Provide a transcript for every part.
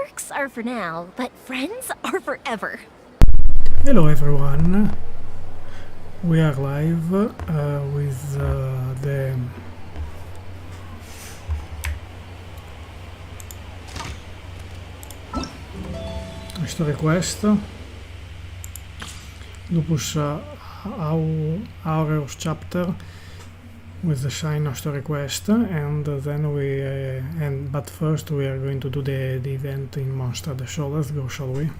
Perks are for now, but friends are forever. Hello everyone, we are live with the story quest, Lupus Aureus chapter with the sign of story quest, and then but first we are going to do the event in Monster. So let's go, shall we?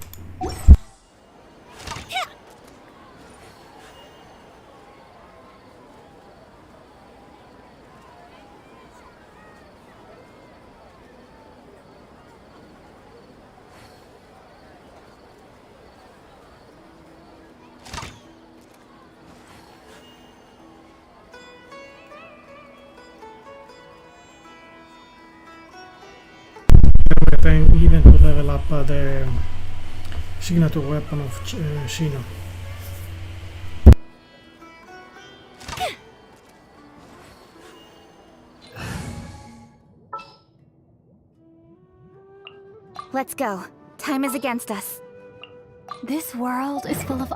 Even to level up the signature weapon of Shino. Let's go. Time is against us. This world is full of...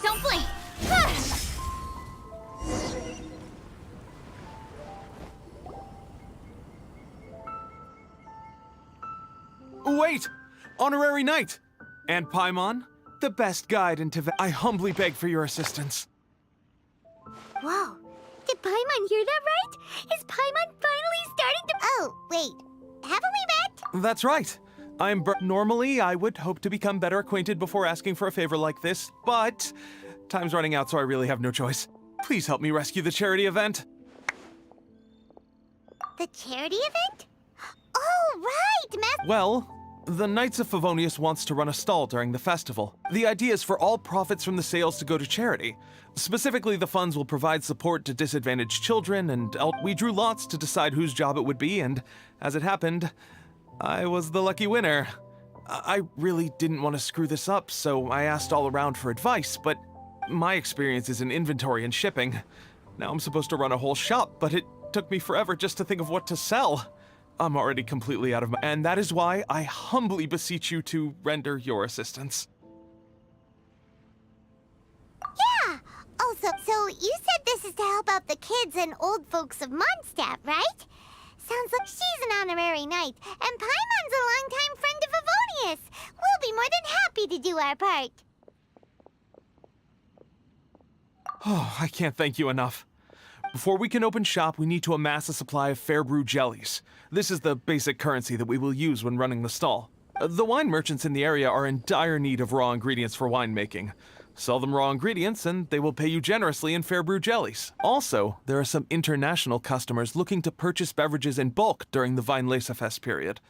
Don't blink! Wait! Honorary Knight! And Paimon, the best guide into I humbly beg for your assistance. Whoa! Did Paimon hear that right? Is Paimon finally starting to... Oh, wait. Haven't we met? That's right. Normally, I would hope to become better acquainted before asking for a favor like this, but time's running out, so I really have no choice. Please help me rescue the charity event. The charity event? Oh, right! Well, the Knights of Favonius wants to run a stall during the festival. The idea is for all profits from the sales to go to charity. Specifically, the funds will provide support to disadvantaged children, and we drew lots to decide whose job it would be, and as it happened, I was the lucky winner. I really didn't want to screw this up, so I asked all around for advice, but my experience is in inventory and shipping. Now I'm supposed to run a whole shop, but it took me forever just to think of what to sell. I'm already completely out of my... And that is why I humbly beseech you to render your assistance. Yeah! Also, so you said this is to help out the kids and old folks of Mondstadt, right? Sounds like she's an honorary knight, and Paimon's a longtime friend of Favonius. We'll be more than happy to do our part. Oh, I can't thank you enough. Before we can open shop, we need to amass a supply of fair brew jellies. This is the basic currency that we will use when running the stall. The wine merchants in the area are in dire need of raw ingredients for winemaking. Sell them raw ingredients and they will pay you generously in fair brew jellies. Also, there are some international customers looking to purchase beverages in bulk during the Weinlesefest period.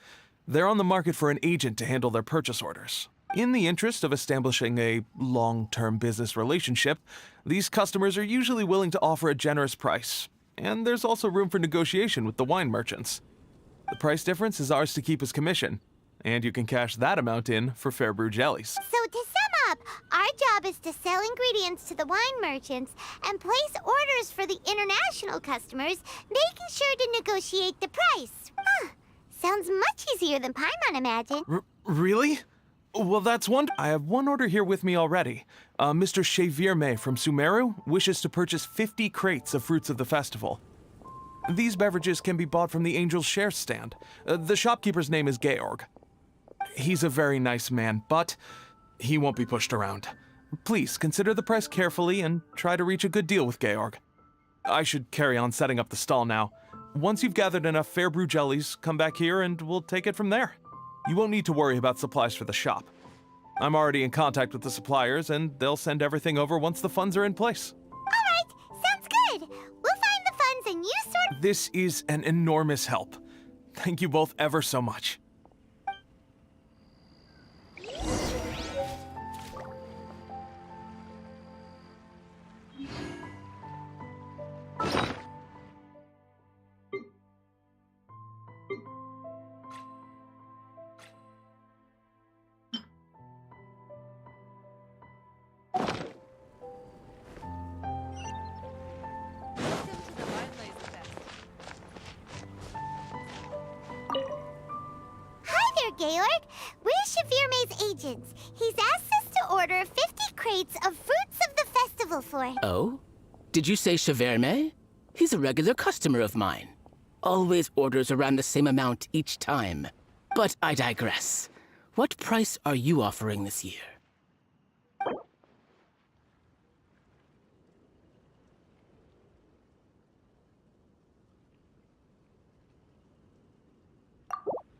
They're on the market for an agent to handle their purchase orders. In the interest of establishing a long-term business relationship, these customers are usually willing to offer a generous price, and there's also room for negotiation with the wine merchants. The price difference is ours to keep as commission, and you can cash that amount in for fair brew jellies. So to sum up, our job is to sell ingredients to the wine merchants and place orders for the international customers, making sure to negotiate the price. Huh. Sounds much easier than Paimon imagined. Really? Well, that's one. I have one order here with me already. Mr. May from Sumeru wishes to purchase 50 crates of fruits of the festival. These beverages can be bought from the Angel's Share stand. The shopkeeper's name is Georg. He's a very nice man, but he won't be pushed around. Please consider the price carefully and try to reach a good deal with Georg. I should carry on setting up the stall now. Once you've gathered enough fair brew jellies, come back here and we'll take it from there. You won't need to worry about supplies for the shop. I'm already in contact with the suppliers, and they'll send everything over once the funds are in place. All right, sounds good. We'll find the funds and you sort... This is an enormous help. Thank you both ever so much. Georg. We're Chevirme's agents. He's asked us to order 50 crates of fruits of the festival for him. Oh? Did you say Chevirme? He's a regular customer of mine. Always orders around the same amount each time. But I digress. What price are you offering this year?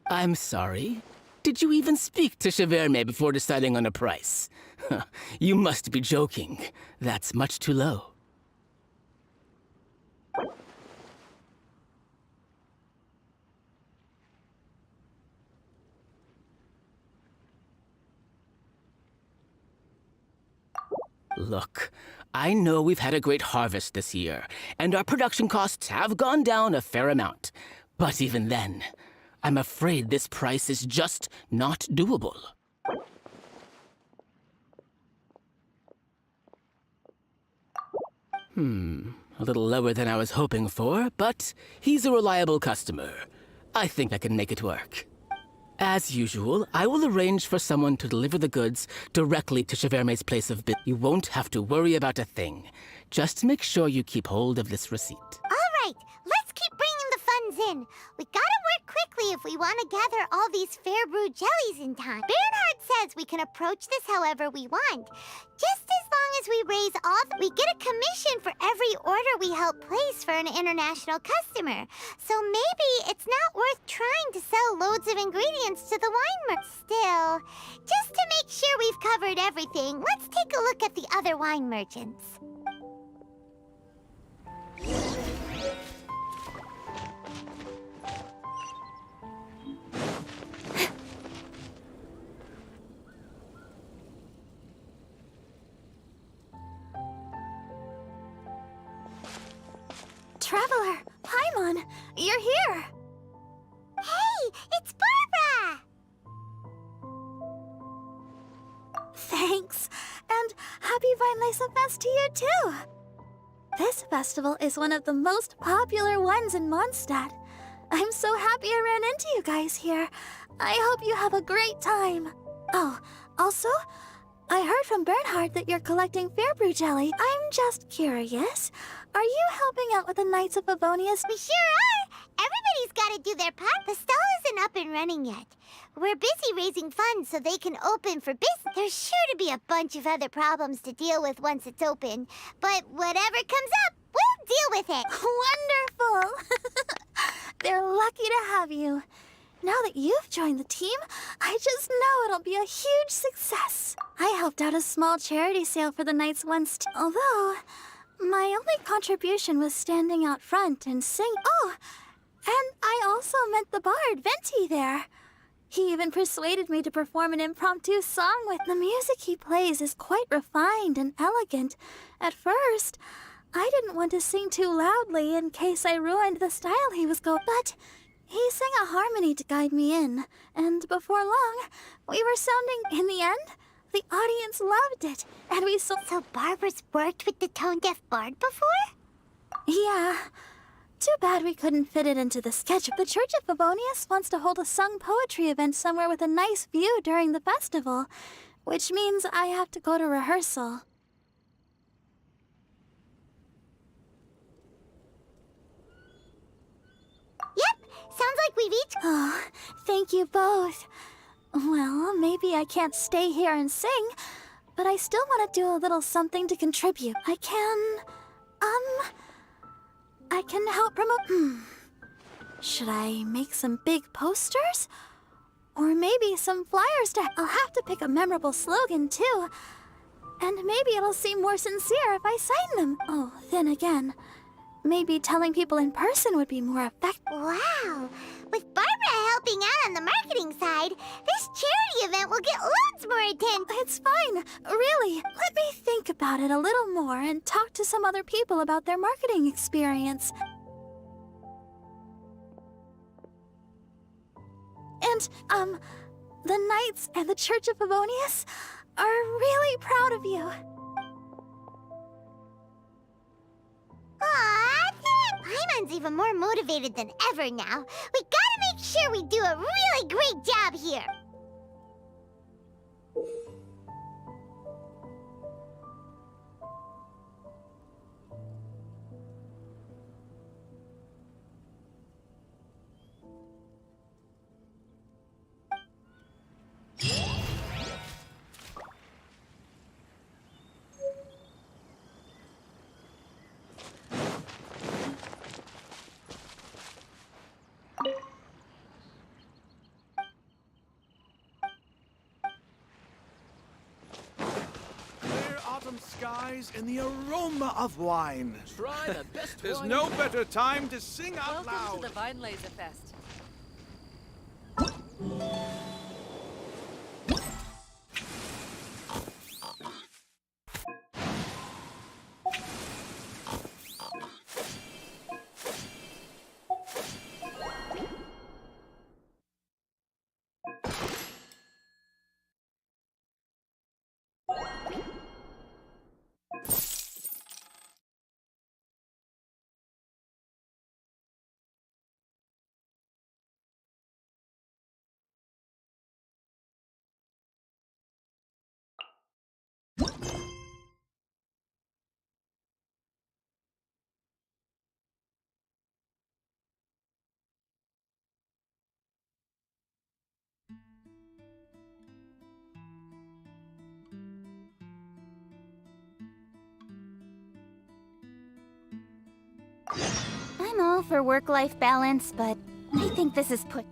I'm sorry. Did you even speak to Chevirme before deciding on a price? You must be joking. That's much too low. Look, I know we've had a great harvest this year, and our production costs have gone down a fair amount. But even then, I'm afraid this price is just not doable. A little lower than I was hoping for, but he's a reliable customer. I think I can make it work. As usual, I will arrange for someone to deliver the goods directly to Chevirme's place of business. You won't have to worry about a thing. Just make sure you keep hold of this receipt. All right, let's keep bringing the funds in. We gotta work quickly if we want to gather all these fair brew jellies in time. Bernhard says we can approach this however we want. Just as long as we raise all, we get a commission for every order we help place for an international customer. So maybe it's not worth trying to sell loads of ingredients to the wine merchants. Still, just to make sure we've covered everything, let's take a look at the other wine merchants. Traveler, Paimon, you're here! Hey, it's Barbara! Thanks, and happy Weinlese Fest to you too! This festival is one of the most popular ones in Mondstadt. I'm so happy I ran into you guys here. I hope you have a great time. Oh, also, I heard from Bernhard that you're collecting fair brew jelly. I'm just curious. Are you helping out with the Knights of Favonius? We sure are! Everybody's gotta do their part. The stall isn't up and running yet. We're busy raising funds so they can open for business. There's sure to be a bunch of other problems to deal with once it's open. But whatever comes up, we'll deal with it. Wonderful! They're lucky to have you. Now that you've joined the team, I just know it'll be a huge success. I helped out a small charity sale for the Knights once, although my only contribution was standing out front and singing. Oh, and I also met the bard, Venti, there. He even persuaded me to perform an impromptu song with the music he plays is quite refined and elegant. At first, I didn't want to sing too loudly in case I ruined the style he was going, but he sang a harmony to guide me in, and before long, we were sounding. In the end, the audience loved it, and we So Barbara's worked with the tone-deaf bard before? Yeah. Too bad we couldn't fit it into the schedule. The Church of Favonius wants to hold a sung poetry event somewhere with a nice view during the festival, which means I have to go to rehearsal. Yep, sounds like we've each... Oh, thank you both. Well, maybe I can't stay here and sing, but I still want to do a little something to contribute. I can help promote... Should I make some big posters? Or maybe some flyers to... I'll have to pick a memorable slogan, too. And maybe it'll seem more sincere if I sign them. Oh, then again, maybe telling people in person would be more effective. Wow! With Barbara helping out on the marketing side, this charity event will get loads more attention. It's fine, really. Let me think about it a little more and talk to some other people about their marketing experience. And, the Knights and the Church of Favonius are really proud of you. Aw, Paimon's even more motivated than ever now. We gotta gotta make sure we do a really great job here. Clear autumn skies and the aroma of wine. Try the best There's wine. no better time to sing out Welcome loud. to the Vine Laser Fest. I'm all for work-life balance, but I think this is put...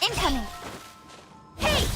Incoming! Hey!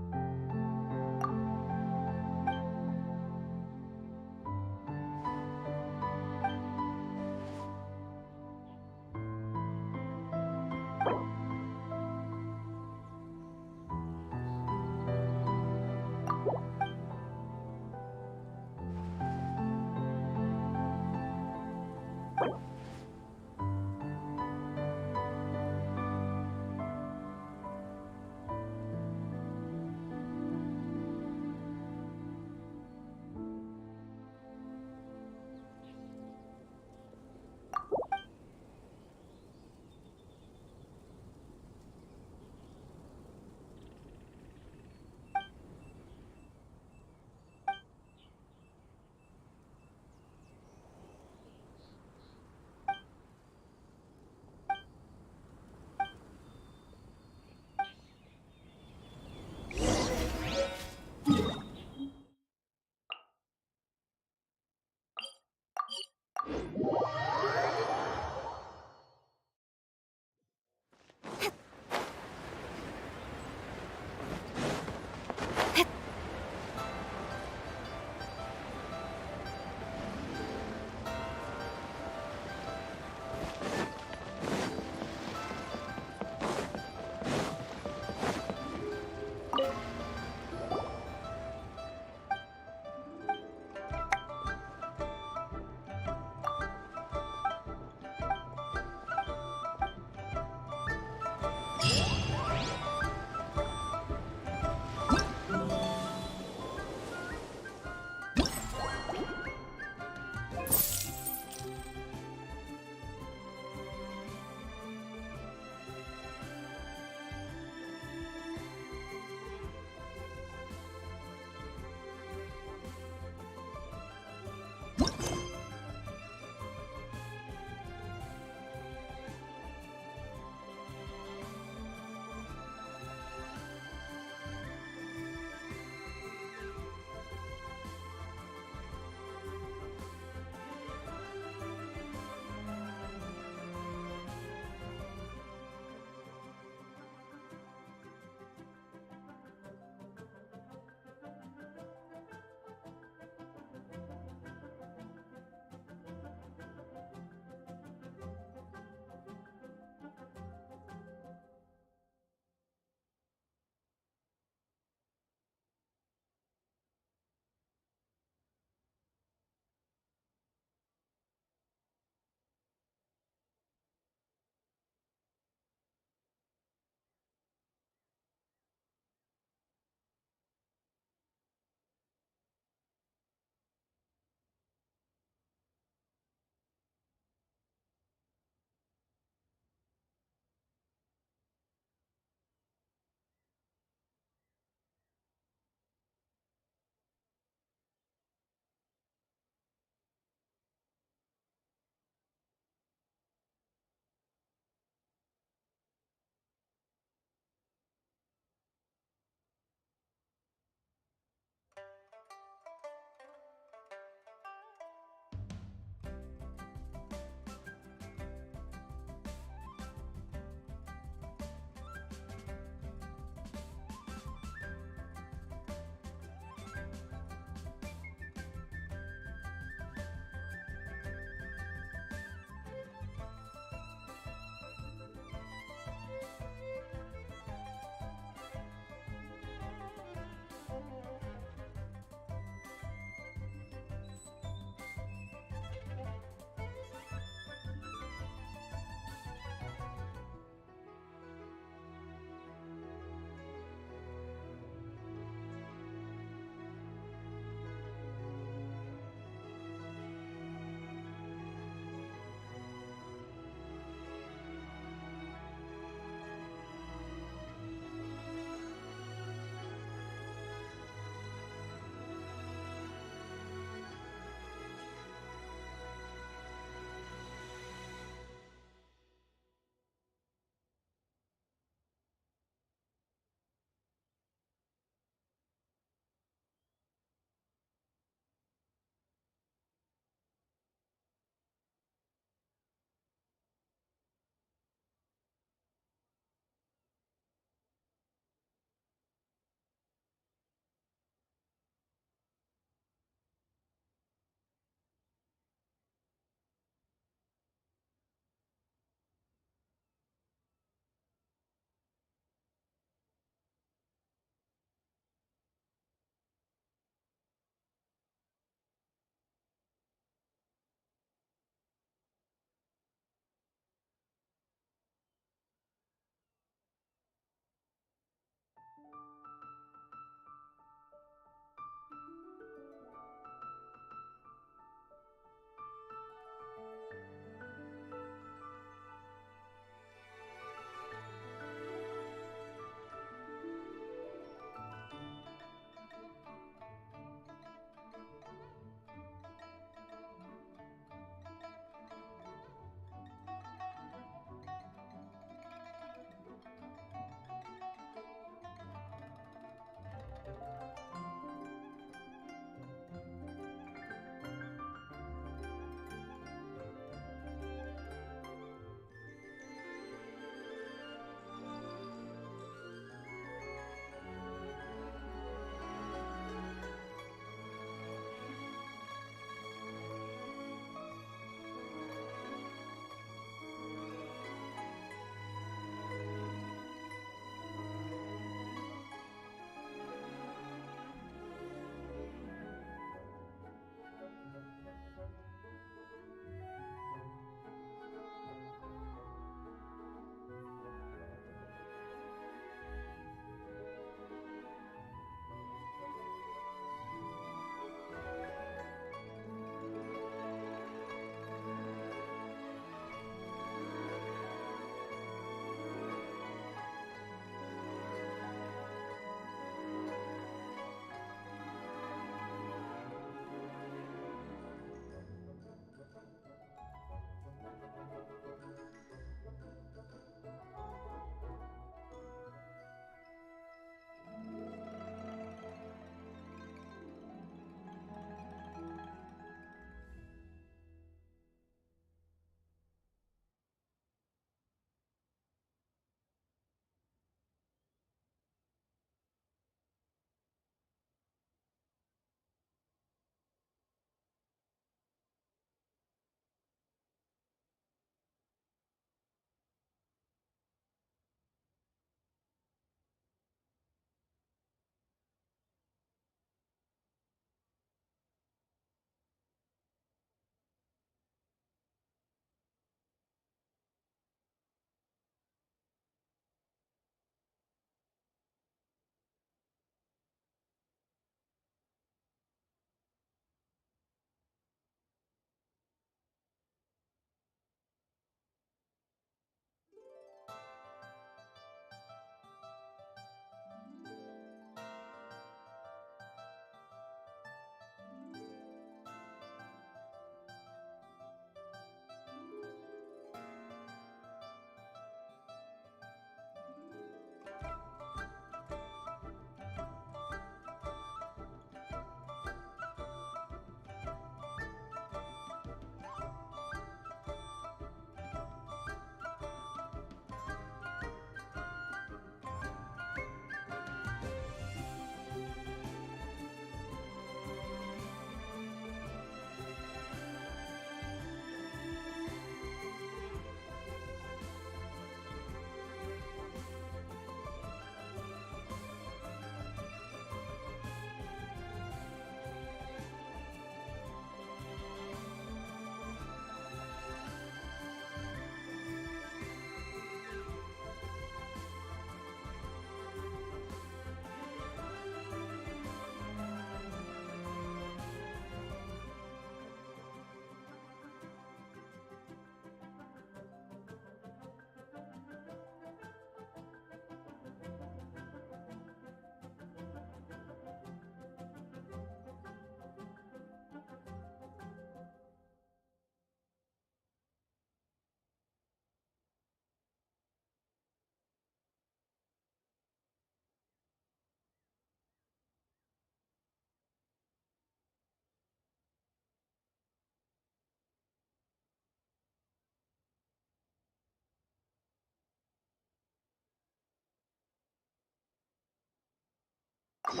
Speed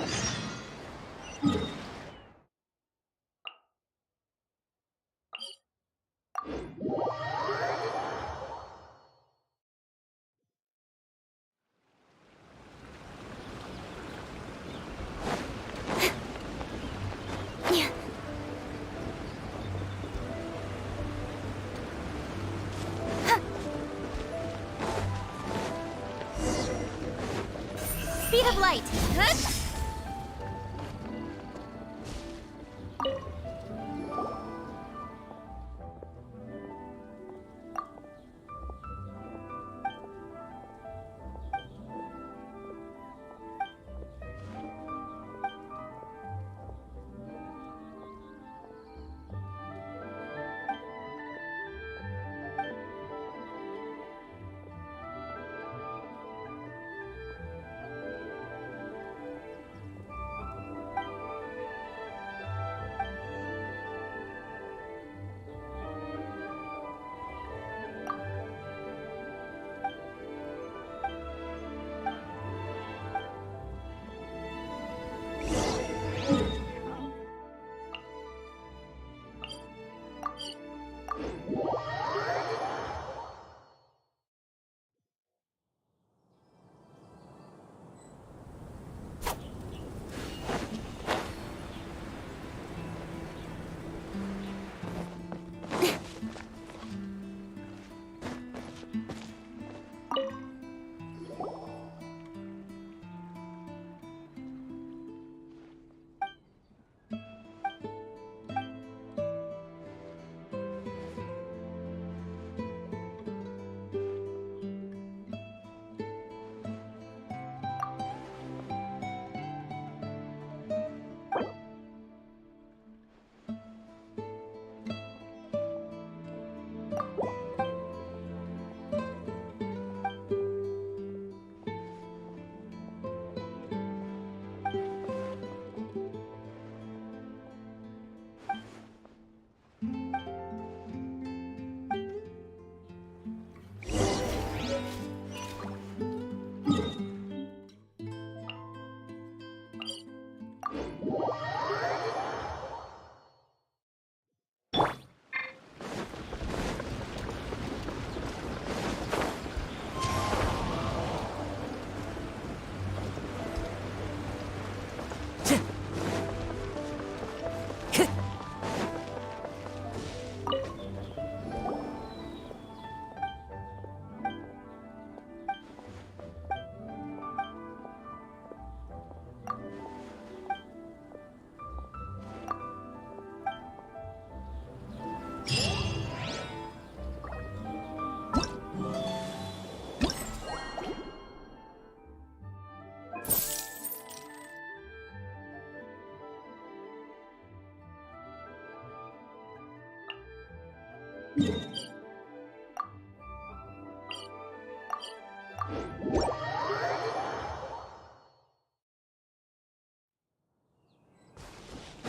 of light.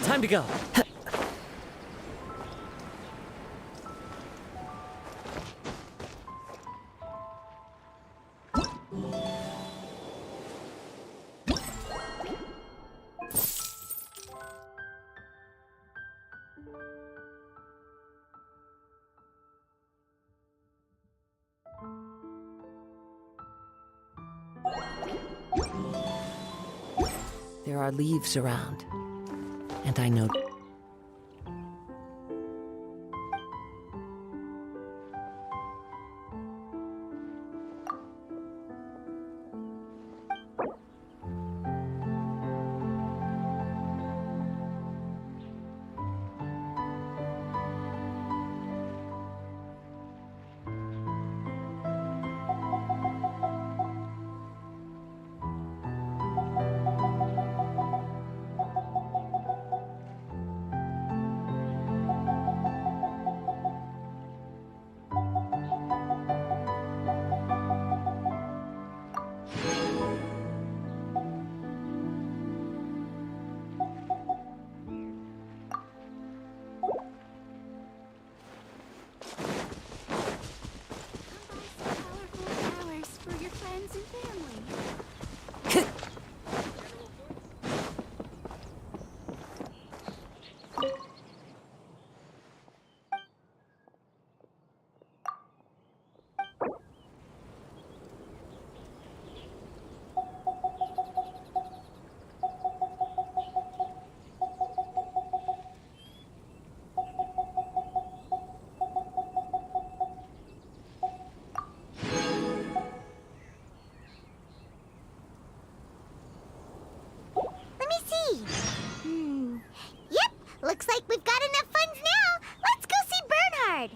Time to go. There are leaves around, and I know. Looks like we've got enough funds now. Let's go see Bernhard.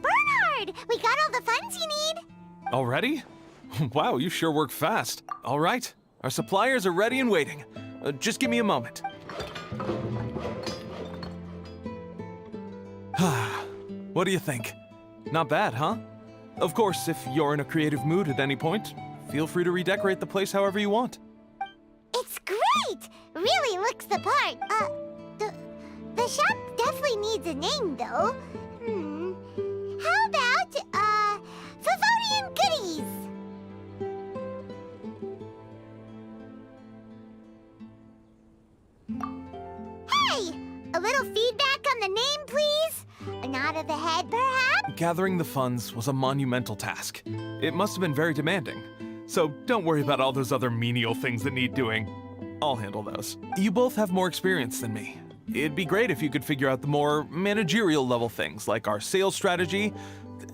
Bernhard, we got all the funds you need. Already? Wow, you sure work fast. All right, our suppliers are ready and waiting. Just give me a moment. What do you think? Not bad, huh? Of course, if you're in a creative mood at any point, feel free to redecorate the place however you want. It's great! Really looks the part. The shop definitely needs a name, though. How about, Favonian Goodies? Hey! A little feedback on the name, please? A nod of the head, perhaps? Gathering the funds was a monumental task. It must have been very demanding. So don't worry about all those other menial things that need doing. I'll handle those. You both have more experience than me. It'd be great if you could figure out the more managerial level things, like our sales strategy,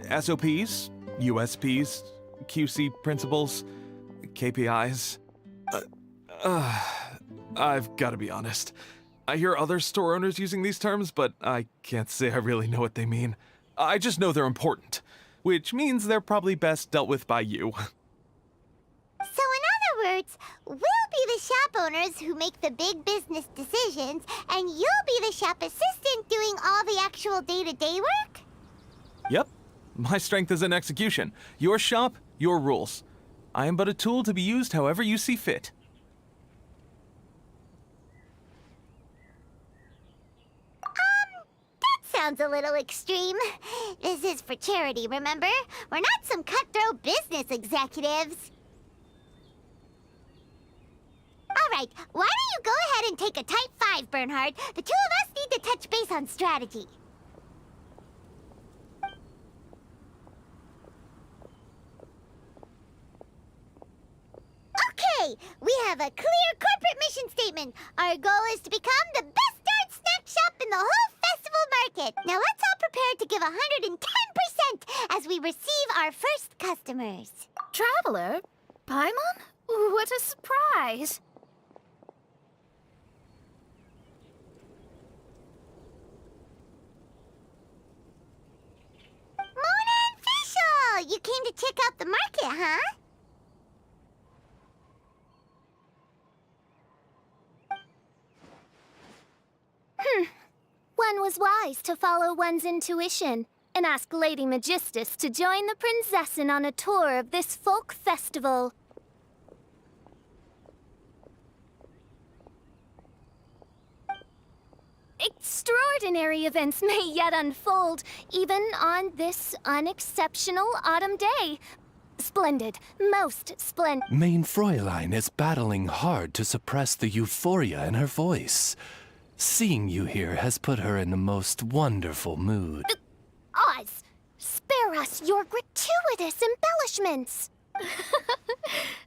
SOPs, USPs, QC principles, KPIs. I've got to be honest. I hear other store owners using these terms, but I can't say I really know what they mean. I just know they're important, which means they're probably best dealt with by you. So in other words, we'll be the shop owners who make the big business decisions, and you'll be the shop assistant doing all the actual day-to-day work? Yep. My strength is in execution. Your shop, your rules. I am but a tool to be used however you see fit. That sounds a little extreme. This is for charity, remember? We're not some cutthroat business executives. All right, why don't you go ahead and take a type 5, Bernhard? The two of us need to touch base on strategy. Okay, we have a clear corporate mission statement. Our goal is to become the best darn snack shop in the whole festival market. Now let's all prepare to give 110% as we receive our first customers. Traveler? Paimon? What a surprise! Mona and Fischl! You came to check out the market, huh? One was wise to follow one's intuition and ask Lady Magistus to join the Prinzessin on a tour of this folk festival. Extraordinary events may yet unfold, even on this unexceptional autumn day. Splendid, most splendid. Mein Fräulein is battling hard to suppress the euphoria in her voice. Seeing you here has put her in the most wonderful mood. Oz, spare us your gratuitous embellishments.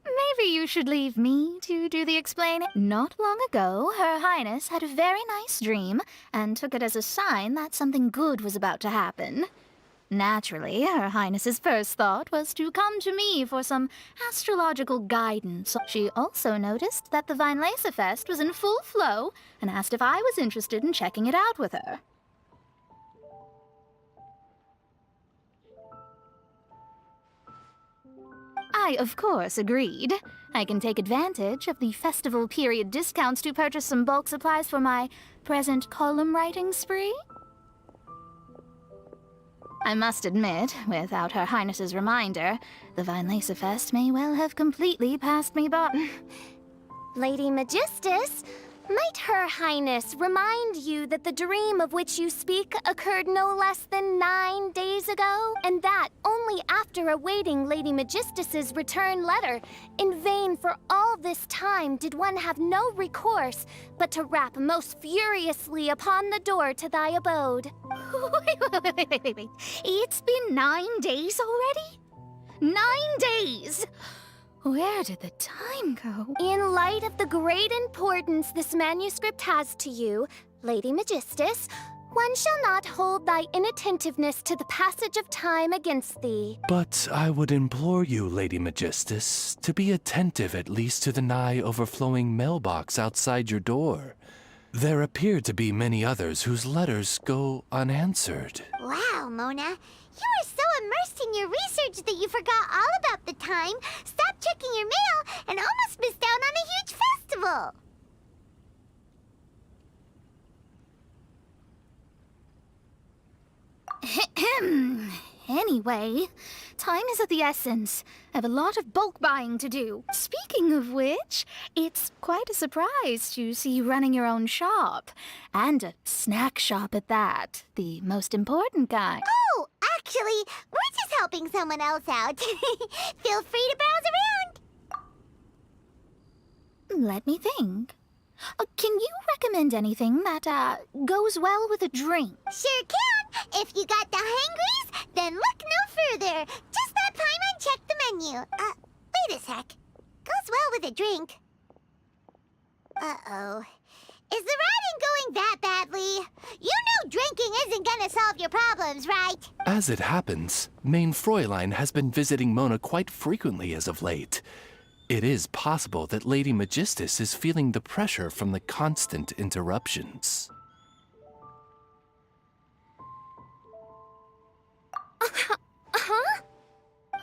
Maybe you should leave me to do the explaining. Not long ago, Her Highness had a very nice dream and took it as a sign that something good was about to happen. Naturally, Her Highness's first thought was to come to me for some astrological guidance. She also noticed that the Weinlese Fest was in full flow and asked if I was interested in checking it out with her. I, of course, agreed. I can take advantage of the festival period discounts to purchase some bulk supplies for my present column writing spree. I must admit, without Her Highness's reminder, the Weinlese Fest may well have completely passed me by. Lady Magistus, Might Her Highness remind you that the dream of which you speak occurred no less than 9 days ago? And that only after awaiting Lady Magistus's return letter. In vain for all this time did one have no recourse but to rap most furiously upon the door to thy abode. Wait. It's been 9 days already? 9 days! Where did the time go? In light of the great importance this manuscript has to you, Lady Magistus, one shall not hold thy inattentiveness to the passage of time against thee. But I would implore you, Lady Magistus, to be attentive at least to the nigh overflowing mailbox outside your door. There appear to be many others whose letters go unanswered. Wow, Mona. You were so immersed in your research that you forgot all about the time, stopped checking your mail, and almost missed out on a huge festival. Anyway, time is of the essence. I have a lot of bulk buying to do. Speaking of which, it's quite a surprise to see you running your own shop. And a snack shop at that. The most important kind. Oh, actually, we're just helping someone else out. Feel free to browse around. Let me think. Can you recommend anything that, goes well with a drink? Sure can. If you got the hangries, then look no further. Just let Paimon check the menu. Wait a sec. Goes well with a drink. Uh-oh. Is the writing going that badly? You know drinking isn't gonna solve your problems, right? As it happens, Main Fräulein has been visiting Mona quite frequently as of late. It is possible that Lady Magistus is feeling the pressure from the constant interruptions.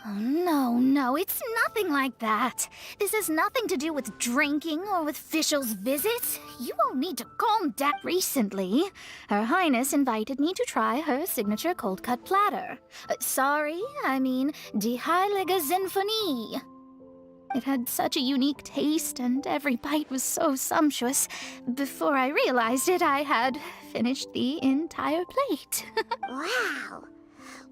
Oh, no, it's nothing like that. This has nothing to do with drinking or with officials' visits. You won't need to calm down. Recently, Her Highness invited me to try her signature cold-cut platter. Sorry, I mean Die Heilige Sinfonie. It had such a unique taste, and every bite was so sumptuous. Before I realized it, I had finished the entire plate. Wow.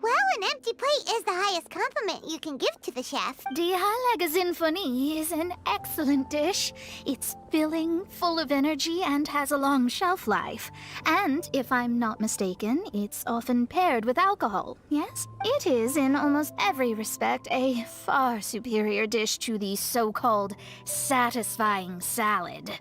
Well, an empty plate is the highest compliment you can give to the chef. Die Heilige Sinfonie is an excellent dish. It's filling, full of energy, and has a long shelf life. And, if I'm not mistaken, it's often paired with alcohol, yes? It is, in almost every respect, a far superior dish to the so-called satisfying salad.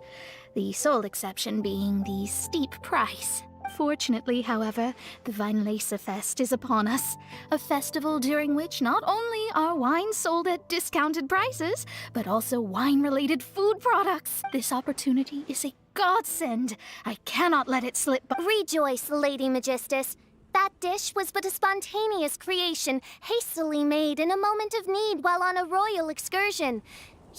The sole exception being the steep price. Fortunately, however, the Weinlese Fest is upon us, a festival during which not only are wines sold at discounted prices, but also wine-related food products. This opportunity is a godsend. I cannot let it slip by. Rejoice, Lady Magistus. That dish was but a spontaneous creation, hastily made in a moment of need while on a royal excursion.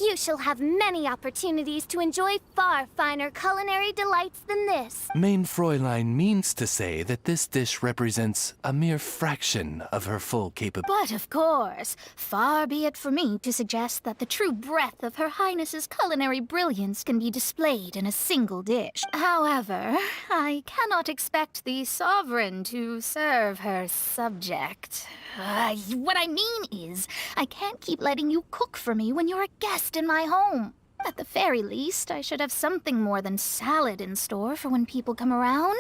You shall have many opportunities to enjoy far finer culinary delights than this. Main Fräulein means to say that this dish represents a mere fraction of her full capability. But of course, far be it for me to suggest that the true breadth of Her Highness's culinary brilliance can be displayed in a single dish. However, I cannot expect the sovereign to serve her subject. What I mean is, I can't keep letting you cook for me when you're a guest in my home. At the very least, I should have something more than salad in store for when people come around.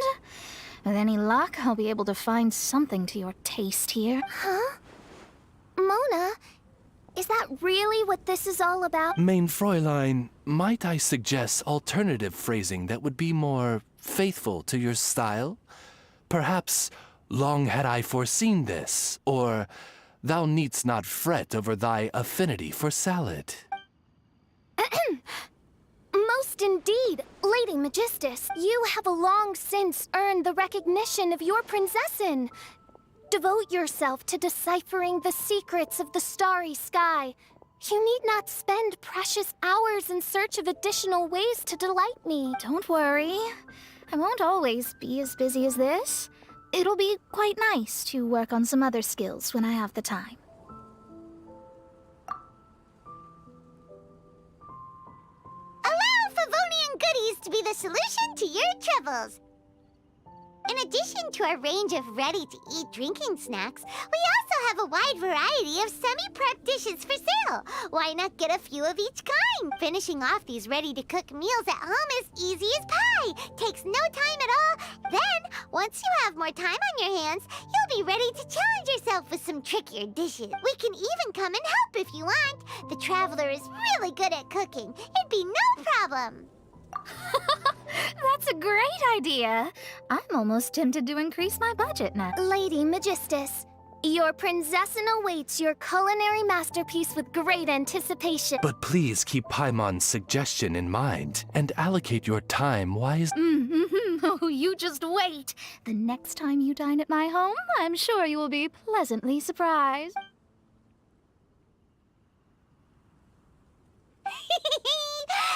With any luck, I'll be able to find something to your taste here. Huh? Mona, is that really what this is all about? Main Fräulein, might I suggest alternative phrasing that would be more faithful to your style? Perhaps, long had I foreseen this, or thou needst not fret over thy affinity for salad. Most indeed, Lady Magistus. You have long since earned the recognition of your prinzessin. Devote yourself to deciphering the secrets of the starry sky. You need not spend precious hours in search of additional ways to delight me. Don't worry. I won't always be as busy as this. It'll be quite nice to work on some other skills when I have the time. Allow Favonian Goodies to be the solution to your troubles. In addition to our range of ready-to-eat drinking snacks, we also have a wide variety of semi-prep dishes for sale. Why not get a few of each kind? Finishing off these ready-to-cook meals at home is easy as pie. Takes no time at all. Then, once you have more time on your hands, you'll be ready to challenge yourself with some trickier dishes. We can even come and help if you want. The Traveler is really good at cooking. It'd be no problem. That's a great idea. I'm almost tempted to increase my budget now. Lady Magistus, your prinzessin awaits your culinary masterpiece with great anticipation. But please keep Paimon's suggestion in mind and allocate your time wisely. Oh, you just wait. The next time you dine at my home, I'm sure you will be pleasantly surprised.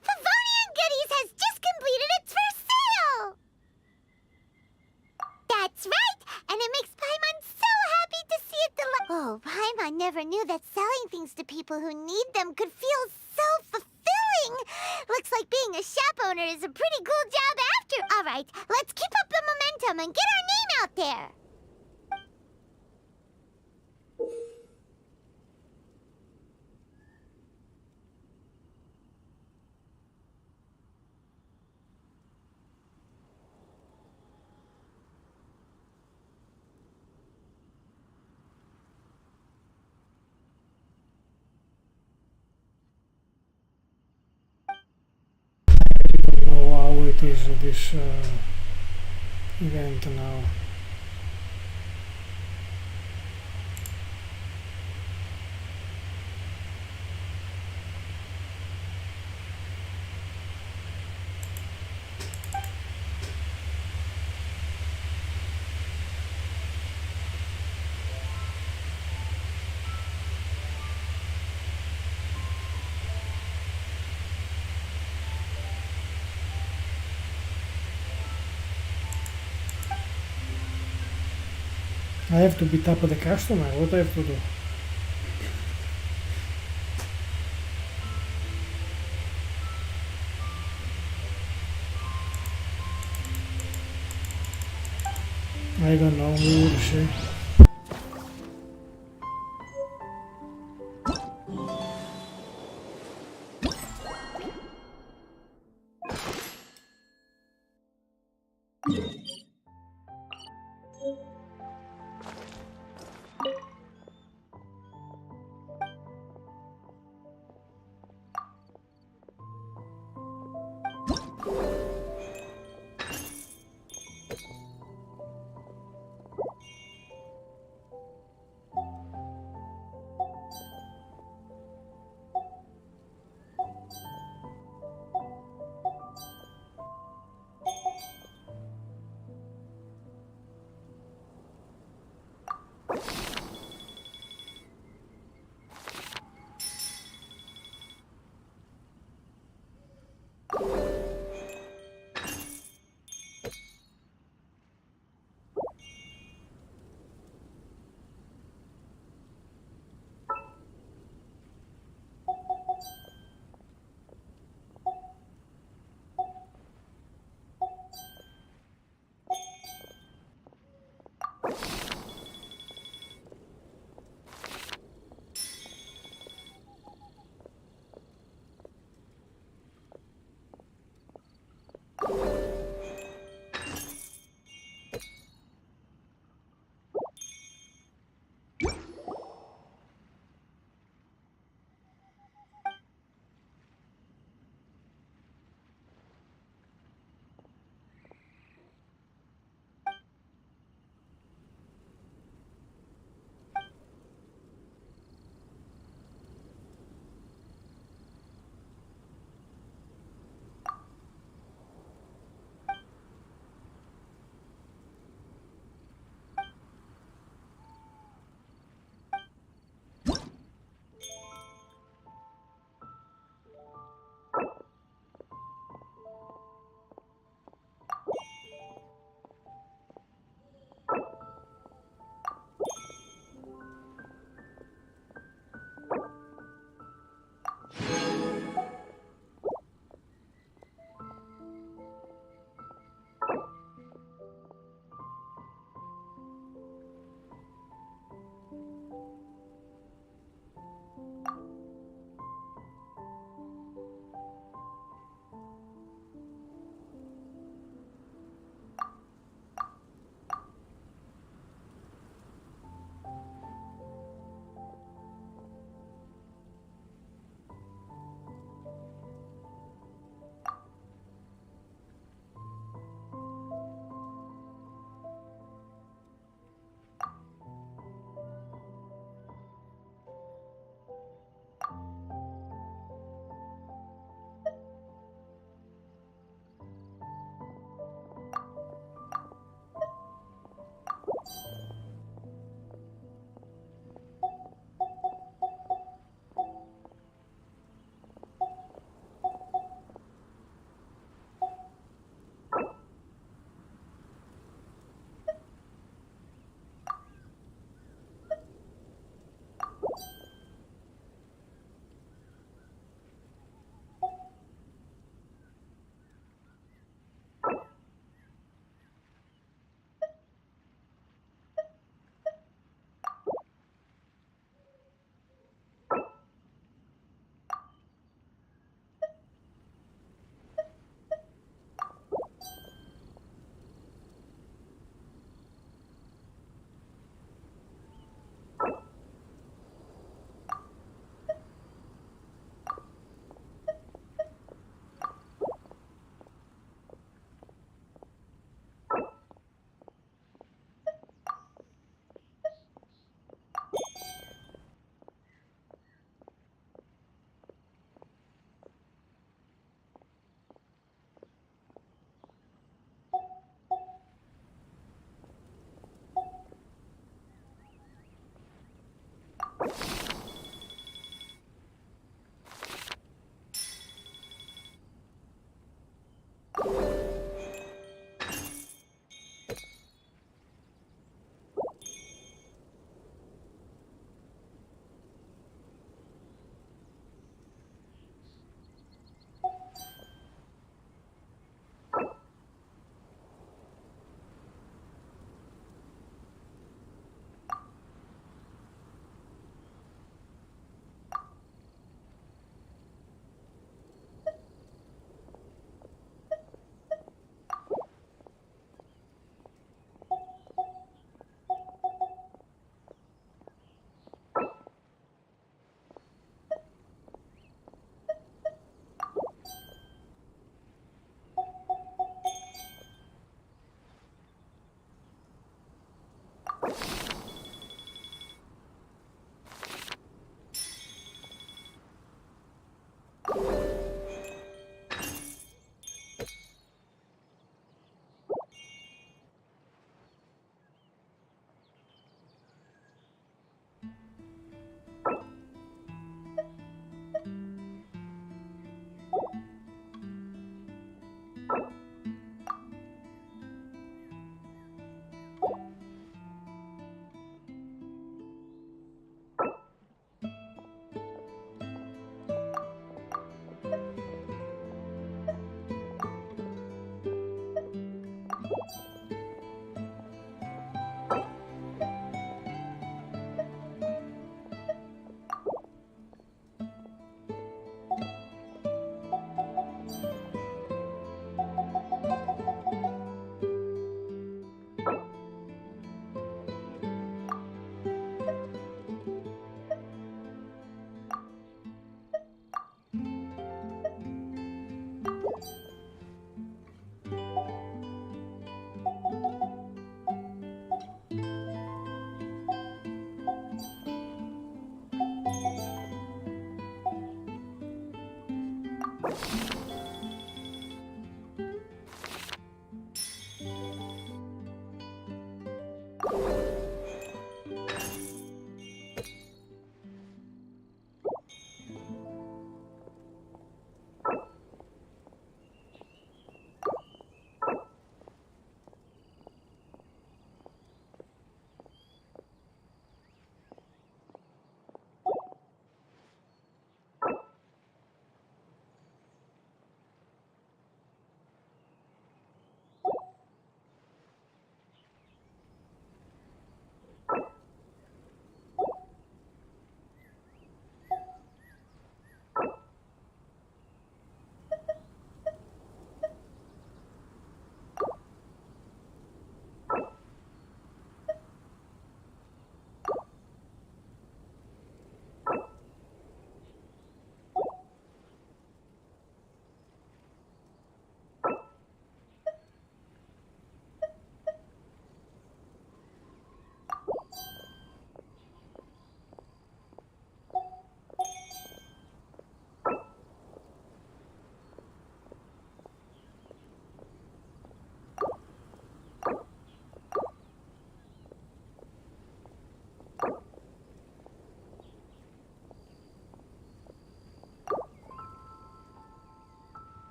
Favonian Goodies has just completed its first sale! That's right! And it makes Paimon so happy to see it Oh, Paimon never knew that selling things to people who need them could feel so fulfilling! Looks like being a shop owner is a pretty cool job after. Alright, let's keep up the momentum and get our name out there! I don't know how it is this event now. I have to beat up the customer, what I have to do? I don't know, we will see.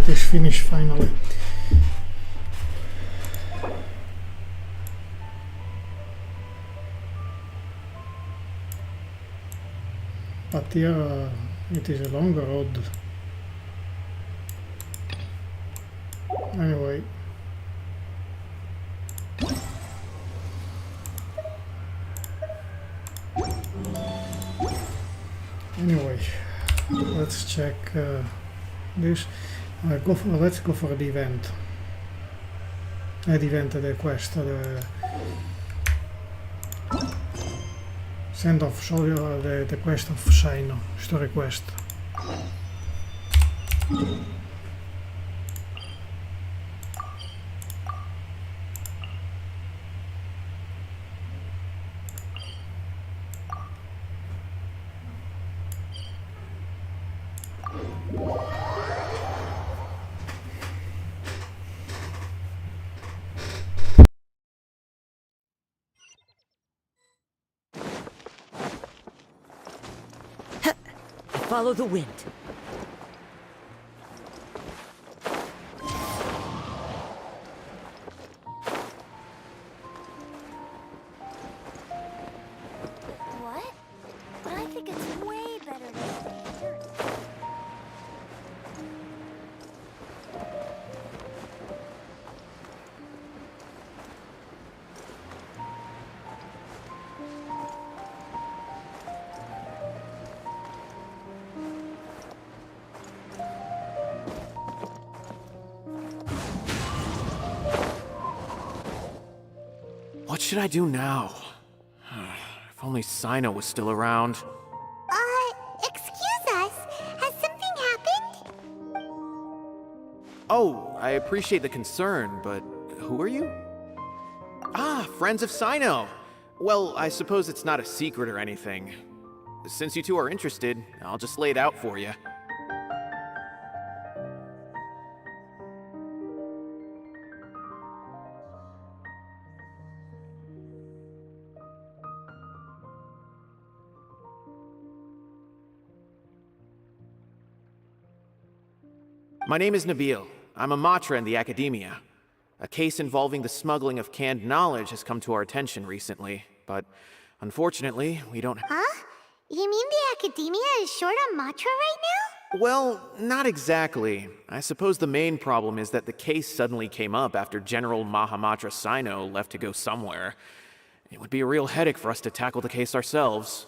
it is finished finally. But here it is a longer road. Anyway. Anyway, let's check this. Let's go for the event. The quest. Send off, show you the quest of Shino, story quest. Follow the wind. What? But I think it's way better than here. What should I do now? If only Sino was still around. Excuse us. Has something happened? Oh, I appreciate the concern, but who are you? Ah, friends of Sino. Well, I suppose it's not a secret or anything. Since you two are interested, I'll just lay it out for you. My name is Nabil. I'm a Matra in the Academia. A case involving the smuggling of canned knowledge has come to our attention recently, but unfortunately, we don't... Huh? You mean the Academia is short on Matra right now? Well, not exactly. I suppose the main problem is that the case suddenly came up after General Mahamatra Sino left to go somewhere. It would be a real headache for us to tackle the case ourselves.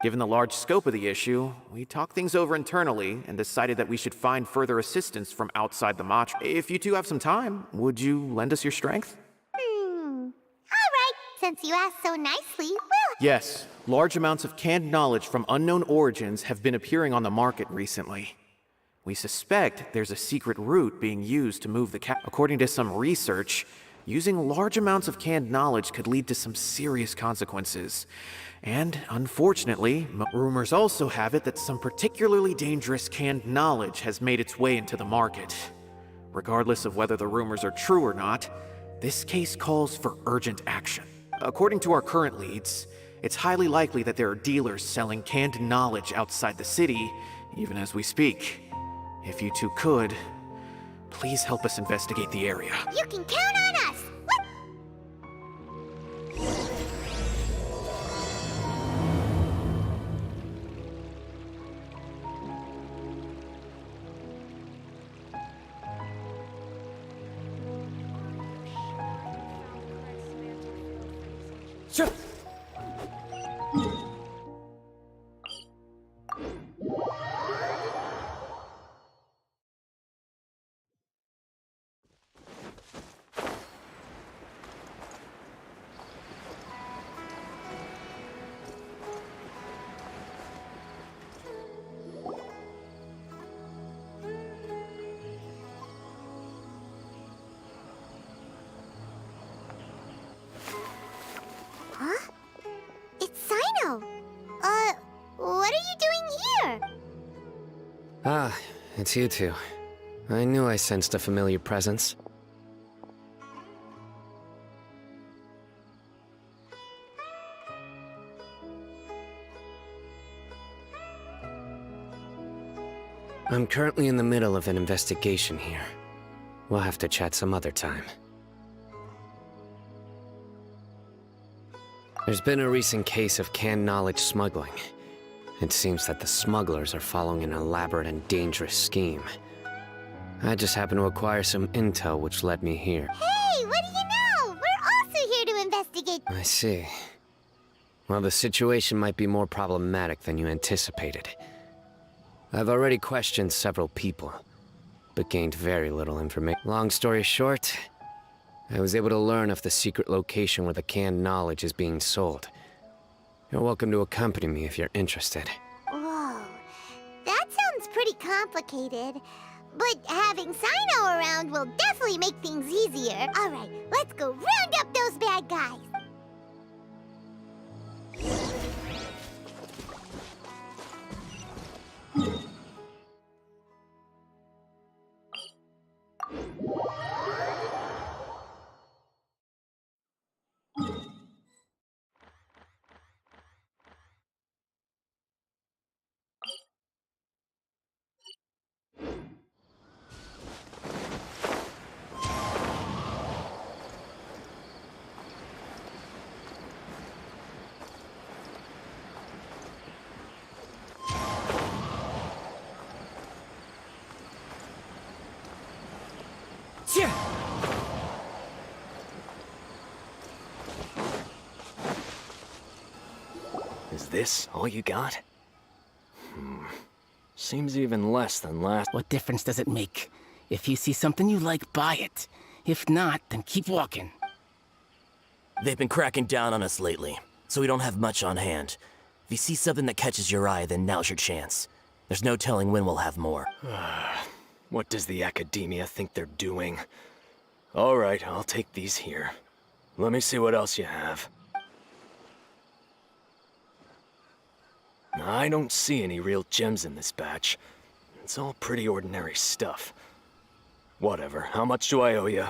Given the large scope of the issue, we talked things over internally and decided that we should find further assistance from outside the Matra. If you two have some time, would you lend us your strength? All right. Since you asked so nicely, we'll... Yes, large amounts of canned knowledge from unknown origins have been appearing on the market recently. We suspect there's a secret route being used to move the According to some research, using large amounts of canned knowledge could lead to some serious consequences. And, unfortunately, rumors also have it that some particularly dangerous canned knowledge has made its way into the market. Regardless of whether the rumors are true or not, this case calls for urgent action. According to our current leads, it's highly likely that there are dealers selling canned knowledge outside the city, even as we speak. If you two could, please help us investigate the area. You can count on us! What? Sure. Huh? It's Sino! What are you doing here? Ah, it's you two. I knew I sensed a familiar presence. I'm currently in the middle of an investigation here. We'll have to chat some other time. There's been a recent case of canned knowledge smuggling. It seems that the smugglers are following an elaborate and dangerous scheme. I just happened to acquire some intel which led me here. Hey, what do you know? We're also here to investigate. I see. Well, the situation might be more problematic than you anticipated. I've already questioned several people, but gained very little information. Long story short, I was able to learn of the secret location where the canned knowledge is being sold. You're welcome to accompany me if you're interested. Whoa, that sounds pretty complicated. But having Sino around will definitely make things easier. All right, let's go round up those bad guys. Is this all you got? Seems even less than last. What difference does it make? If you see something you like, buy it. If not, then keep walking. They've been cracking down on us lately, so we don't have much on hand. If you see something that catches your eye, then now's your chance. There's no telling when we'll have more. What does the academia think they're doing? All right, I'll take these here. Let me see what else you have. I don't see any real gems in this batch. It's all pretty ordinary stuff. Whatever, how much do I owe you?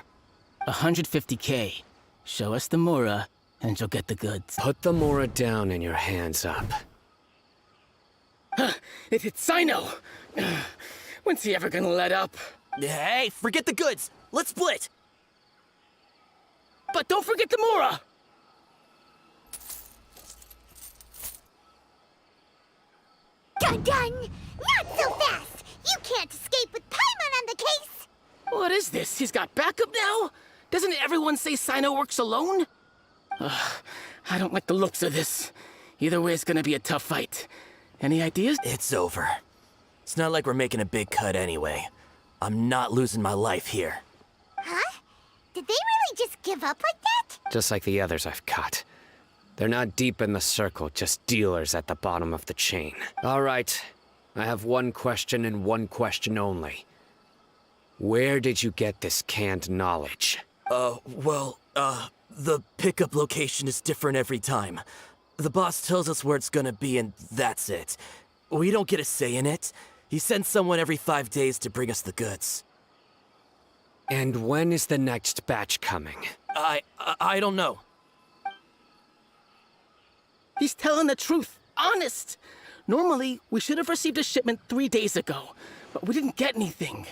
150K. Show us the Mora, and you'll get the goods. Put the Mora down and your hands up. It hit Sino! When's he ever gonna let up? Hey, forget the goods! Let's split! But don't forget the Mora! Dun dun! Not so fast! You can't escape with Paimon on the case! What is this? He's got backup now? Doesn't everyone say Sino works alone? I don't like the looks of this. Either way, it's gonna be a tough fight. Any ideas? It's over. It's not like we're making a big cut anyway. I'm not losing my life here. Huh? Did they really just give up like that? Just like the others I've cut. They're not deep in the circle, just dealers at the bottom of the chain. All right, I have one question and one question only. Where did you get this canned knowledge? The pickup location is different every time. The boss tells us where it's gonna be and that's it. We don't get a say in it. He sends someone every 5 days to bring us the goods. And when is the next batch coming? I don't know. He's telling the truth. Honest. Normally, we should have received a shipment 3 days ago, but we didn't get anything.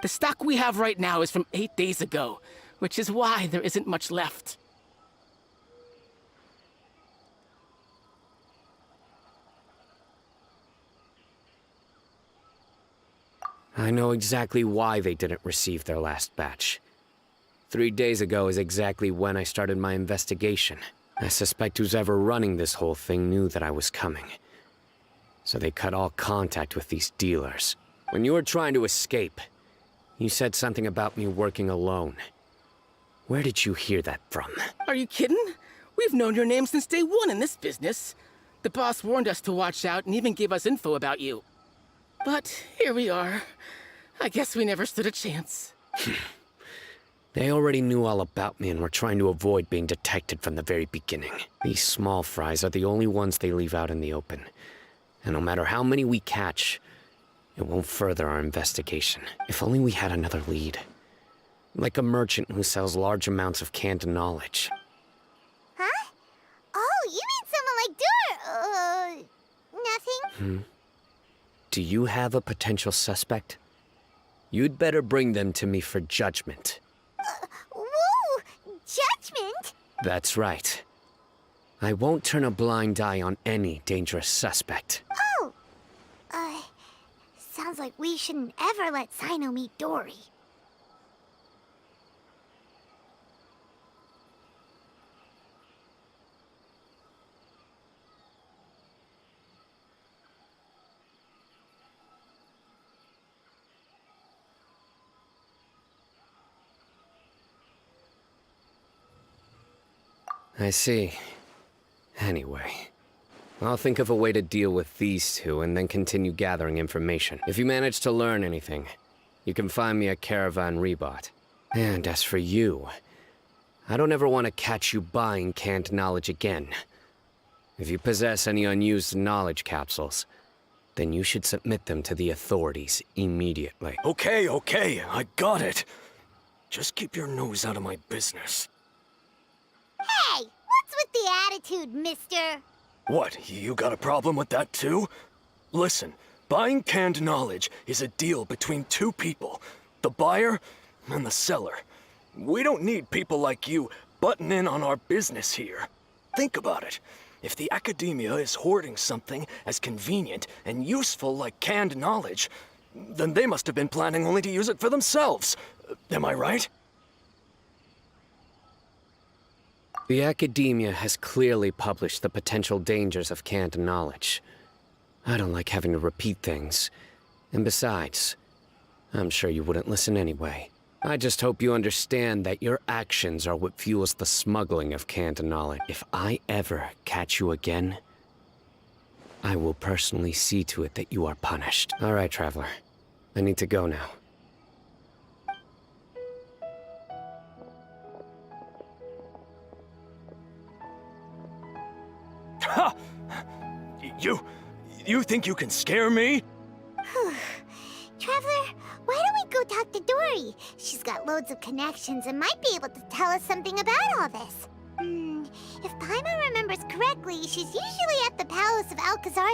The stock we have right now is from 8 days ago, which is why there isn't much left. I know exactly why they didn't receive their last batch. 3 days ago is exactly when I started my investigation. I suspect who's ever running this whole thing knew that I was coming. So they cut all contact with these dealers. When you were trying to escape, you said something about me working alone. Where did you hear that from? Are you kidding? We've known your name since day one in this business. The boss warned us to watch out and even gave us info about you. But here we are. I guess we never stood a chance. They already knew all about me and were trying to avoid being detected from the very beginning. These small fries are the only ones they leave out in the open. And no matter how many we catch, it won't further our investigation. If only we had another lead. Like a merchant who sells large amounts of canned knowledge. Huh? Oh, you mean someone like Nothing? Do you have a potential suspect? You'd better bring them to me for judgment. Whoa! Judgment? That's right. I won't turn a blind eye on any dangerous suspect. Oh! Sounds like we shouldn't ever let Sino meet Dory. I see. Anyway, I'll think of a way to deal with these two and then continue gathering information. If you manage to learn anything, you can find me a Caravan Rebot. And as for you, I don't ever want to catch you buying canned knowledge again. If you possess any unused knowledge capsules, then you should submit them to the authorities immediately. Okay, I got it. Just keep your nose out of my business. Hey! What's with the attitude, mister? What, you got a problem with that too? Listen, buying canned knowledge is a deal between two people, the buyer and the seller. We don't need people like you butting in on our business here. Think about it. If the academia is hoarding something as convenient and useful like canned knowledge, then they must have been planning only to use it for themselves. Am I right? The academia has clearly published the potential dangers of canned knowledge. I don't like having to repeat things. And besides, I'm sure you wouldn't listen anyway. I just hope you understand that your actions are what fuels the smuggling of canned knowledge. If I ever catch you again, I will personally see to it that you are punished. All right, Traveler. I need to go now. Ha! You think you can scare me? Traveler, why don't we go talk to Dory? She's got loads of connections and might be able to tell us something about all this. If Paimon remembers correctly, she's usually at the Palace of Alcazar's.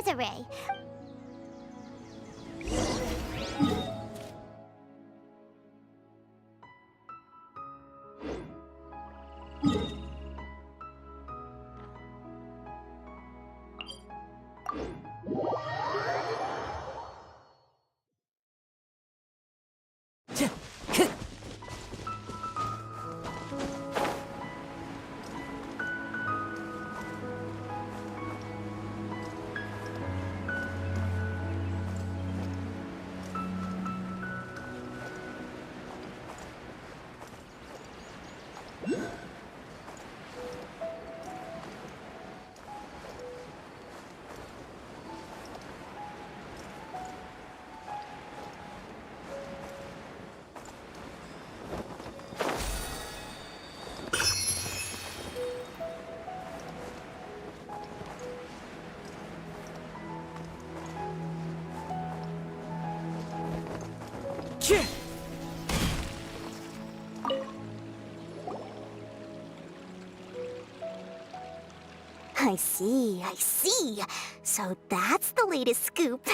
I see. So that's the latest scoop.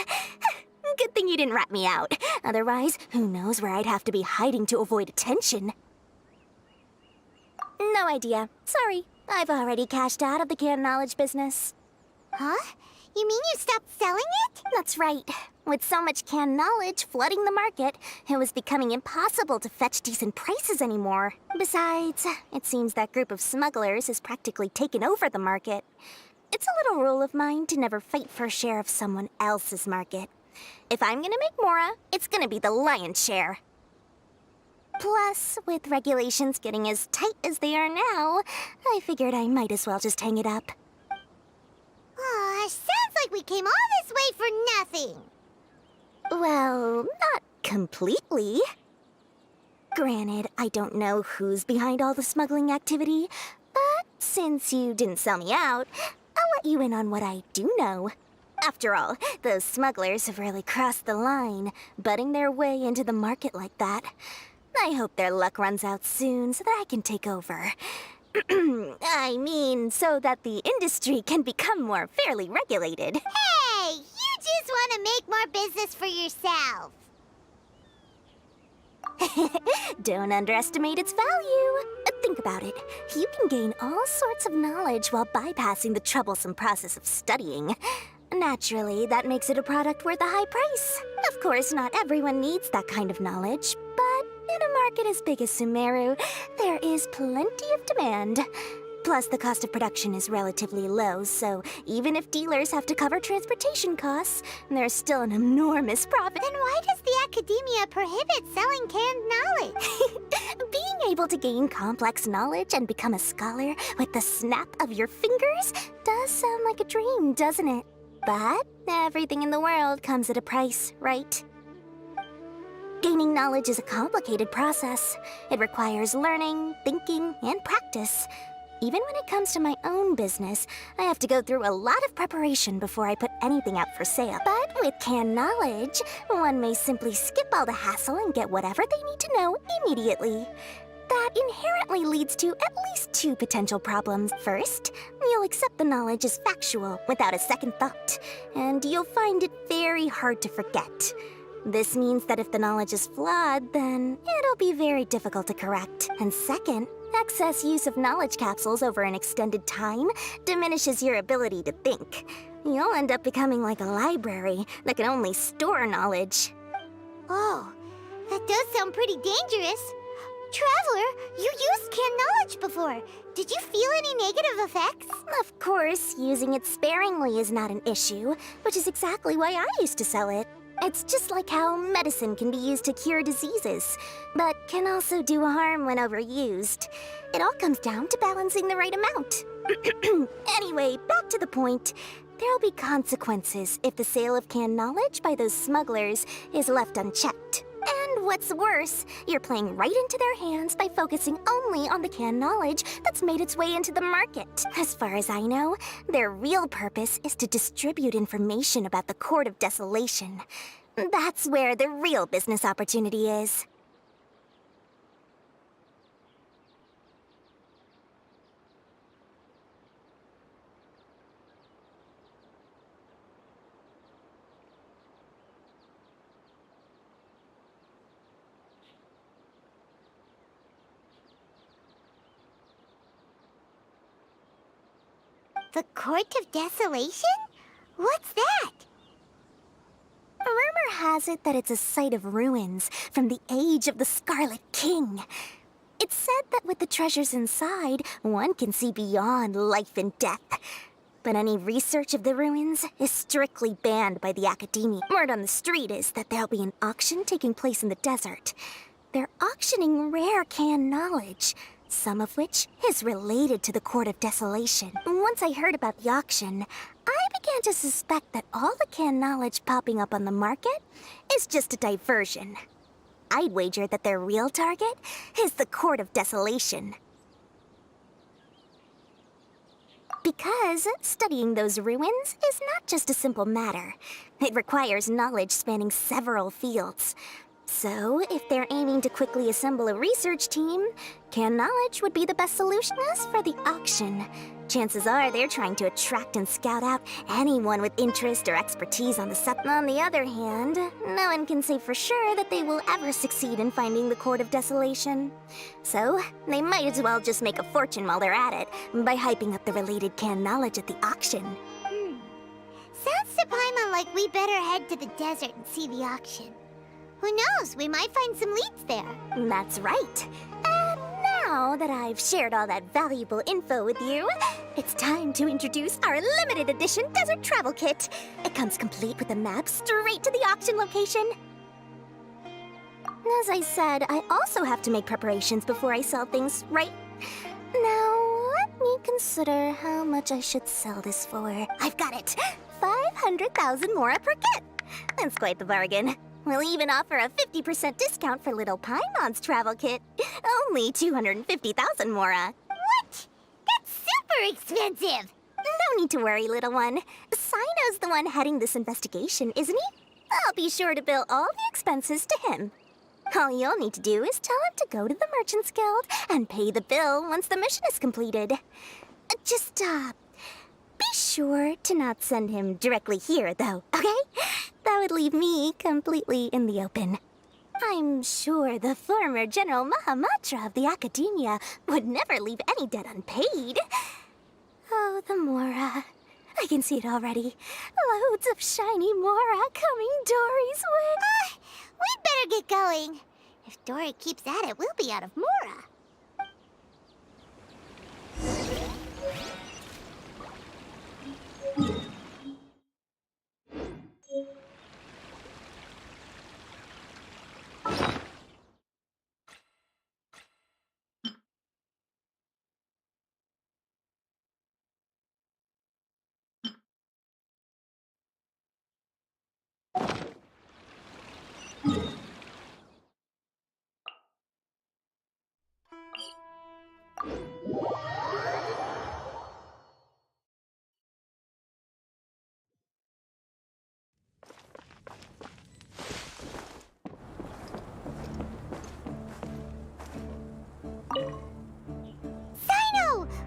Good thing you didn't rat me out. Otherwise, who knows where I'd have to be hiding to avoid attention. No idea. Sorry. I've already cashed out of the canned knowledge business. Huh? You mean you stopped selling it? That's right. With so much canned knowledge flooding the market, it was becoming impossible to fetch decent prices anymore. Besides, it seems that group of smugglers has practically taken over the market. It's a little rule of mine to never fight for a share of someone else's market. If I'm gonna make Mora, it's gonna be the lion's share. Plus, with regulations getting as tight as they are now, I figured I might as well just hang it up. Aw, sounds like we came all this way for nothing. Well, not completely. Granted, I don't know who's behind all the smuggling activity, but since you didn't sell me out, I'll let you in on what I do know. After all, those smugglers have really crossed the line, butting their way into the market like that. I hope their luck runs out soon so that I can take over. I mean, so that the industry can become more fairly regulated. Hey, you just want to make more business for yourself. Don't underestimate its value. Think about it. You can gain all sorts of knowledge while bypassing the troublesome process of studying. Naturally, that makes it a product worth a high price. Of course, not everyone needs that kind of knowledge, but in a market as big as Sumeru, there is plenty of demand. Plus, the cost of production is relatively low, so even if dealers have to cover transportation costs, there's still an enormous profit. Then why does the academia prohibit selling canned knowledge? Being able to gain complex knowledge and become a scholar with the snap of your fingers does sound like a dream, doesn't it? But everything in the world comes at a price, right? Gaining knowledge is a complicated process. It requires learning, thinking, and practice. Even when it comes to my own business, I have to go through a lot of preparation before I put anything out for sale. But with canned knowledge, one may simply skip all the hassle and get whatever they need to know immediately. That inherently leads to at least two potential problems. First, you'll accept the knowledge as factual without a second thought, and you'll find it very hard to forget. This means that if the knowledge is flawed, then it'll be very difficult to correct. And second, excess use of knowledge capsules over an extended time diminishes your ability to think. You'll end up becoming like a library that can only store knowledge. Oh, that does sound pretty dangerous. Traveler, you used canned knowledge before. Did you feel any negative effects? Of course, using it sparingly is not an issue, which is exactly why I used to sell it. It's just like how medicine can be used to cure diseases, but can also do harm when overused. It all comes down to balancing the right amount. Anyway, back to the point. There'll be consequences if the sale of canned knowledge by those smugglers is left unchecked. And what's worse, you're playing right into their hands by focusing only on the canned knowledge that's made its way into the market. As far as I know, their real purpose is to distribute information about the Court of Desolation. That's where the real business opportunity is. The Court of Desolation? What's that? Rumor has it that it's a site of ruins from the age of the Scarlet King. It's said that with the treasures inside, one can see beyond life and death. But any research of the ruins is strictly banned by the Academia. Word on the street is that there'll be an auction taking place in the desert. They're auctioning rare canned knowledge, some of which is related to the Court of Desolation. Once I heard about the auction, I began to suspect that all the canned knowledge popping up on the market is just a diversion. I'd wager that their real target is the Court of Desolation. Because studying those ruins is not just a simple matter. It requires knowledge spanning several fields. So, if they're aiming to quickly assemble a research team, canned knowledge would be the best solution. As for the auction, chances are they're trying to attract and scout out anyone with interest or expertise on the subject. On the other hand, no one can say for sure that they will ever succeed in finding the Court of Desolation. So, they might as well just make a fortune while they're at it by hyping up the related canned knowledge at the auction. Sounds to Paimon like we better head to the desert and see the auction. Who knows, we might find some leads there. That's right. And now that I've shared all that valuable info with you, it's time to introduce our limited edition desert travel kit. It comes complete with a map straight to the auction location. As I said, I also have to make preparations before I sell things, right? Now, let me consider how much I should sell this for. I've got it! 500,000 mora per kit! That's quite the bargain. We'll even offer a 50% discount for little Paimon's travel kit. Only 250,000 mora. What? That's super expensive! No need to worry, little one. Sino's the one heading this investigation, isn't he? I'll be sure to bill all the expenses to him. All you'll need to do is tell him to go to the Merchants Guild and pay the bill once the mission is completed. Just, be sure to not send him directly here, though, okay? That would leave me completely in the open. I'm sure the former General Mahamatra of the Academia would never leave any debt unpaid. Oh, the Mora. I can see it already. Loads of shiny Mora coming Dory's way. We'd better get going. If Dory keeps at it, we'll be out of Mora.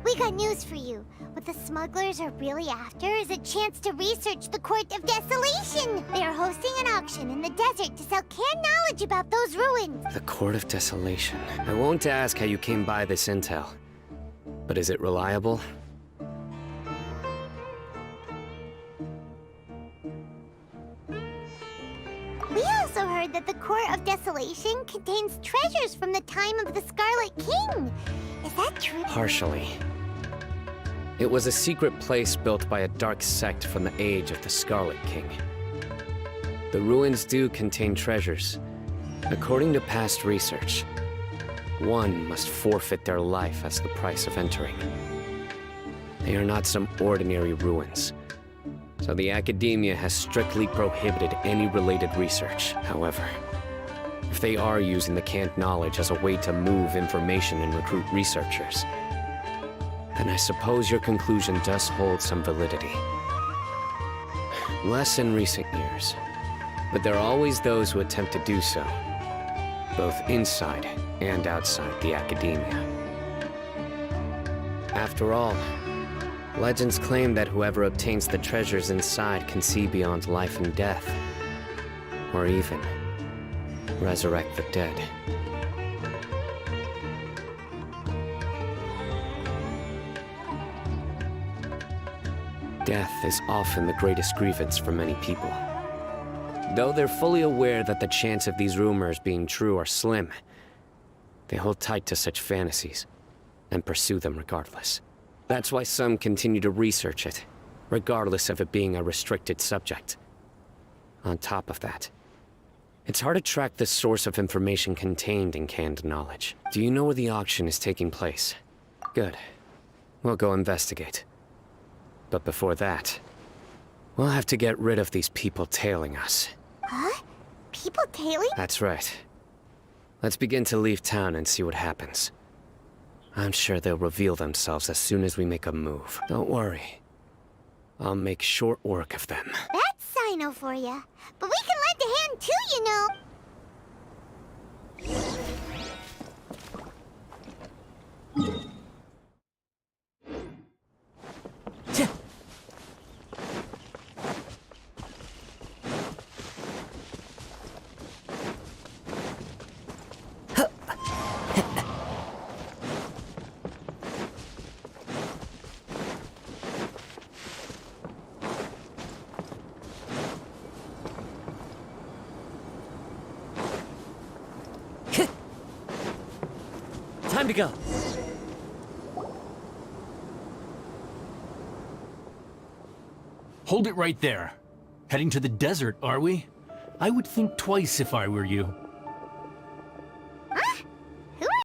We got news for you. What the smugglers are really after is a chance to research the Court of Desolation. They are hosting an auction in the desert to sell canned knowledge about those ruins. The Court of Desolation. I won't ask how you came by this intel. But is it reliable? We also heard that the Court of Desolation contains treasures from the time of the Scarlet King. Is that true? Partially. It was a secret place built by a dark sect from the age of the Scarlet King. The ruins do contain treasures. According to past research, one must forfeit their life as the price of entering. They are not some ordinary ruins, so the Academia has strictly prohibited any related research. However, if they are using the canned knowledge as a way to move information and recruit researchers, then I suppose your conclusion does hold some validity. Less in recent years, but there are always those who attempt to do so, both inside and outside the Academia. After all, legends claim that whoever obtains the treasures inside can see beyond life and death, or even resurrect the dead. Death is often the greatest grievance for many people. Though they're fully aware that the chance of these rumors being true are slim, they hold tight to such fantasies and pursue them regardless. That's why some continue to research it, regardless of it being a restricted subject. On top of that, it's hard to track the source of information contained in canned knowledge. Do you know where the auction is taking place? Good. We'll go investigate. But before that, we'll have to get rid of these people tailing us. Huh? People tailing? That's right. Let's begin to leave town and see what happens. I'm sure they'll reveal themselves as soon as we make a move. Don't worry. I'll make short work of them. That's Sino for ya. But we can lend a hand too, you know. Time to go. Hold it right there. Heading to the desert, are we? I would think twice if I were you.